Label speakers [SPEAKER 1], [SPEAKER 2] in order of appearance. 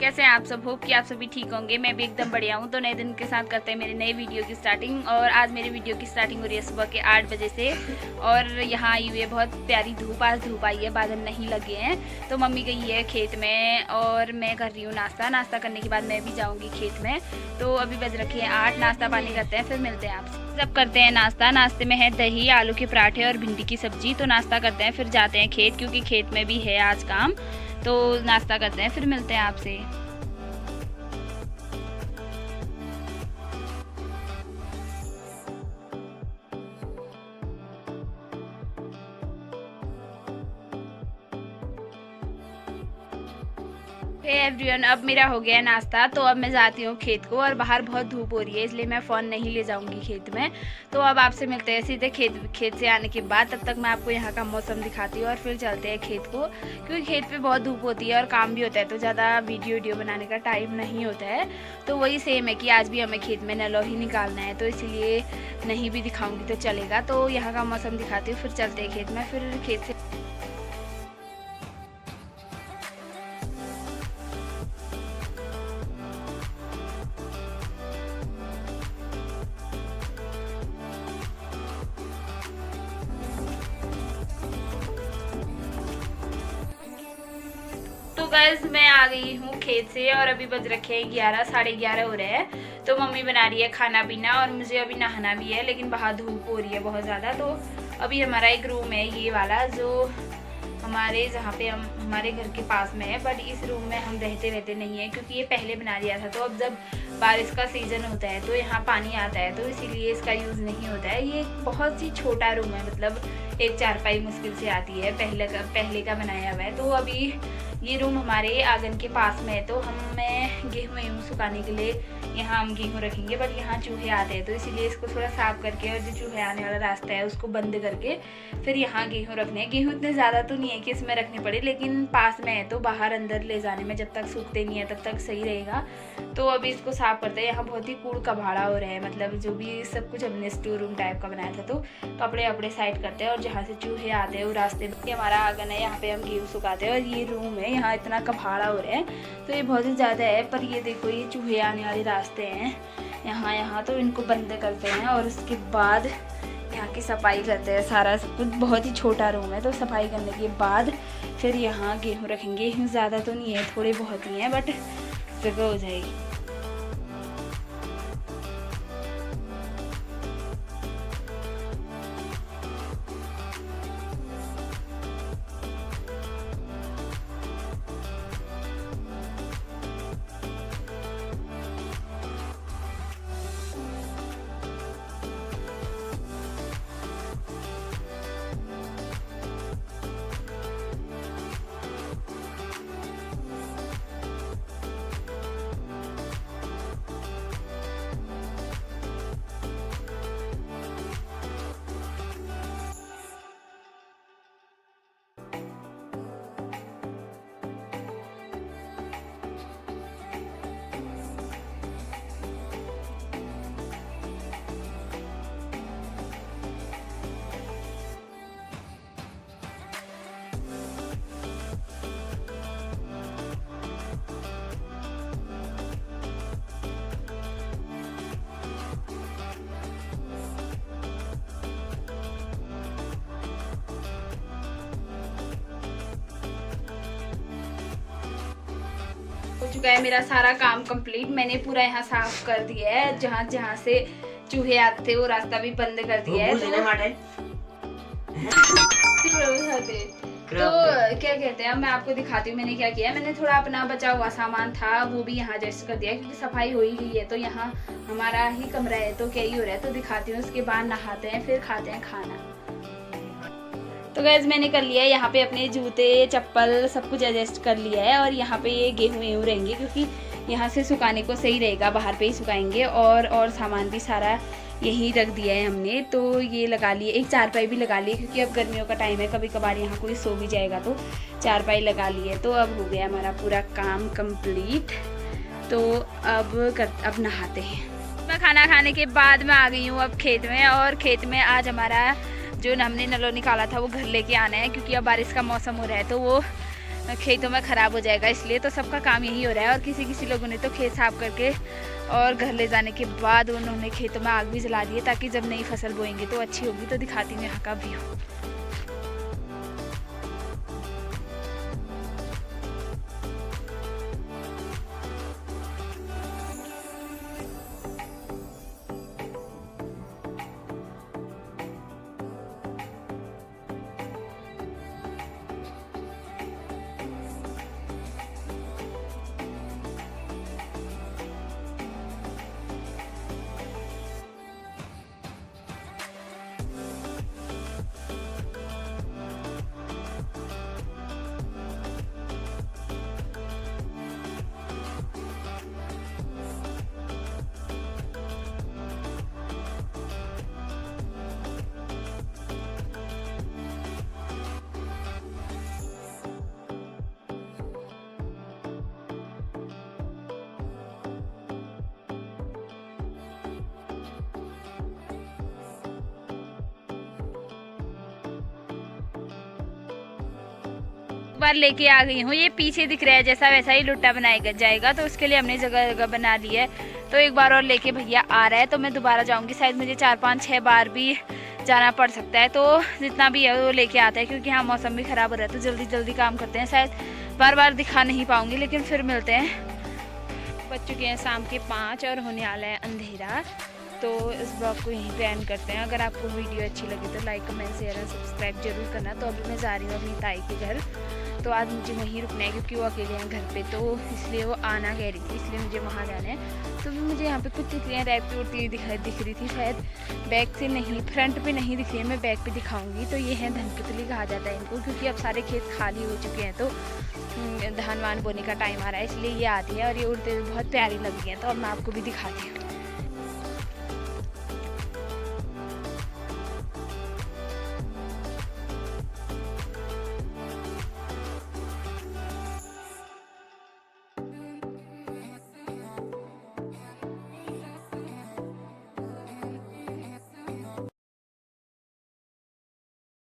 [SPEAKER 1] कैसे हैं आप सब? होप कि आप सभी ठीक होंगे। मैं भी एकदम बढ़िया हूँ। तो नए दिन के साथ करते हैं मेरे नए वीडियो की स्टार्टिंग। और आज मेरी वीडियो की स्टार्टिंग हो रही है सुबह के 8 बजे से। और यहाँ आई हुई है बहुत प्यारी धूप। आज धूप आई है, बादल नहीं लगे हैं। तो मम्मी गई है खेत में और मैं कर रही हूँ नाश्ता करने के बाद मैं भी जाऊँगी खेत में। तो अभी बज रखे हैं 8। नाश्ता पानी करते हैं, फिर मिलते हैं आपसे। सब करते हैं नाश्ता। नाश्ते में है दही, आलू के पराठे और भिंडी की सब्जी। तो नाश्ता करते हैं, फिर जाते हैं खेत, क्योंकि खेत में भी है आज काम। तो नाश्ता करते हैं, फिर मिलते हैं आपसे। एवरीवन, अब मेरा हो गया नाश्ता। तो अब मैं जाती हूँ खेत को, और बाहर बहुत धूप हो रही है इसलिए मैं फ़ोन नहीं ले जाऊँगी खेत में। तो अब आपसे मिलते हैं सीधे खेत से आने के बाद। तब तक मैं आपको यहाँ का मौसम दिखाती हूँ और फिर चलते हैं खेत को, क्योंकि खेत पे बहुत धूप होती है और काम भी होता है, तो ज़्यादा वीडियो बनाने का टाइम नहीं होता है। तो वही सेम है कि आज भी हमें खेत में नलो ही निकालना है, तो इसीलिए नहीं भी दिखाऊँगी तो चलेगा। तो यहाँ का मौसम दिखाती हूँ, फिर चलते हैं खेत में। फिर खेत से तो गाइस मैं आ गई हूँ खेत से, और अभी बज रखे हैं 11, साढ़े 11 हो रहे हैं। तो मम्मी बना रही है खाना पीना, और मुझे अभी नहाना भी है, लेकिन बाहर धूप हो रही है बहुत ज़्यादा। तो अभी हमारा एक रूम है ये वाला, जो जहाँ पे हम हमारे घर के पास में है, बट इस रूम में हम रहते नहीं है, क्योंकि ये पहले बना दिया था। तो अब जब बारिश का सीज़न होता है तो यहाँ पानी आता है, तो इसीलिए इसका यूज़ नहीं होता है। ये बहुत ही छोटा रूम है, मतलब एक चारपाई मुश्किल से आती है, पहले का बनाया हुआ है। तो अभी ये रूम हमारे आंगन के पास में है। तो हमें गेहूँ सुखाने के लिए यहाँ हम गेहूँ रखेंगे, बट यहाँ चूहे आते हैं, तो इसीलिए इसको थोड़ा साफ करके, और जो चूहे आने वाला रास्ता है उसको बंद करके फिर यहाँ गेहूँ रखने हैं। गेहूँ इतने ज़्यादा तो नहीं है कि इसमें रखने पड़े, लेकिन पास में है तो बाहर अंदर ले जाने में जब तक सूखते नहीं है तब तक सही रहेगा। तो अभी इसको साफ करते हैं। यहाँ बहुत ही कूड़ कबाड़ा हो रहा है, मतलब जो भी सब कुछ हमने स्टोर रूम टाइप का बनाया था। तो कपड़े साइड करते हैं, और जहाँ से चूहे आते हैं वो रास्ते में हमारा आंगन है, यहाँ पे हम गेहूँ सुखाते हैं। और ये रूम है, यहाँ इतना कबाड़ा हो रहा है, तो ये बहुत ही ज़्यादा है। पर ये देखो, ये चूहे आने वाले रास्ते हैं यहाँ, तो इनको बंद करते हैं, और उसके बाद यहाँ की सफाई करते हैं। सारा सब कुछ, बहुत ही छोटा रूम है, तो सफाई करने के बाद फिर यहाँ गेहूँ रखेंगे। गेहूँ ज़्यादा तो नहीं है, थोड़े बहुत ही हैं, बट जगह हो जाएगी। हो चुका है मेरा सारा काम कंप्लीट। मैंने पूरा यहाँ साफ कर दिया है, जहाँ से चूहे आते थे वो रास्ता भी बंद कर दिया है। तो क्या कहते हैं, मैं आपको दिखाती हूँ मैंने क्या किया है। मैंने थोड़ा अपना बचा हुआ सामान था वो भी यहाँ एडजस्ट कर दिया, क्योंकि सफाई हो ही गई है। तो यहाँ हमारा ही कमरा है, तो क्या ही हो रहा है, तो दिखाती हूँ। उसके बाद नहाते हैं, फिर खाते हैं खाना। तो गैस मैंने कर लिया है, यहाँ पे अपने जूते चप्पल सब कुछ एडजस्ट कर लिया है। और यहाँ पे ये गेहूँ रहेंगे, क्योंकि यहाँ से सुखाने को सही रहेगा, बाहर पे ही सुखाएंगे। और सामान भी सारा यहीं रख दिया है हमने। तो ये लगा लिए, एक चारपाई भी लगा लिए क्योंकि अब गर्मियों का टाइम है, कभी कभार यहाँ कोई सो भी जाएगा तो चारपाई लगा लिए। तो अब हो गया हमारा पूरा काम कंप्लीट। तो अब नहाते हैं। मैं खाना खाने के बाद मैं आ गई हूँ अब खेत में, और खेत में आज हमारा जो हमने नलों निकाला था वो घर लेके आना है क्योंकि अब बारिश का मौसम हो रहा है तो वो खेतों में ख़राब हो जाएगा, इसलिए तो सबका काम यही हो रहा है। और किसी लोगों ने तो खेत साफ करके और घर ले जाने के बाद उन्होंने खेतों में आग भी जला दी है ताकि जब नई फसल बोएंगे तो अच्छी होगी। तो दिखाती हूँ यहाँ का व्यू। बार लेके आ गई हूँ। ये पीछे दिख रहा है जैसा वैसा ही लुट्टा बनाया जाएगा, तो उसके लिए हमने जगह जगह बना ली है। तो एक बार और लेके भैया आ रहा है तो मैं दोबारा जाऊँगी, शायद मुझे 4-5-6 बार भी जाना पड़ सकता है। तो जितना भी है वो लेके आता है क्योंकि यहाँ मौसम भी ख़राब हो रहा है तो जल्दी जल्दी काम करते हैं। शायद बार बार दिखा नहीं पाऊँगी लेकिन फिर मिलते हैं। बज चुके हैं शाम के 5 और होने वाला है अंधेरा। तो इस ब्लॉग को यहीं पे एंड करते हैं। अगर आपको वीडियो अच्छी लगी तो लाइक कमेंट शेयर और सब्सक्राइब जरूर करना। तो अभी मैं जा रही हूँ अपनी ताई के घर, तो आज मुझे वहीं रुकना है क्योंकि वो अकेले हैं घर पे, तो इसलिए वो आना कह रही थी, इसलिए मुझे वहाँ जाना है। तो भी मुझे यहाँ पे कुछ तितलियाँ रैप पे उड़ती हुई दिख रही थी, शायद बैक से नहीं, फ्रंट पे नहीं दिख रही है, मैं बैक पे दिखाऊंगी। तो ये है धनतितली कहा जाता है इनको, क्योंकि अब सारे खेत खाली हो चुके हैं तो धान वान बोने का टाइम आ रहा है, इसलिए ये आती है और ये उड़ते हुए बहुत प्यारी लग रही है। तो अब मैं आपको भी दिखाती हूँ।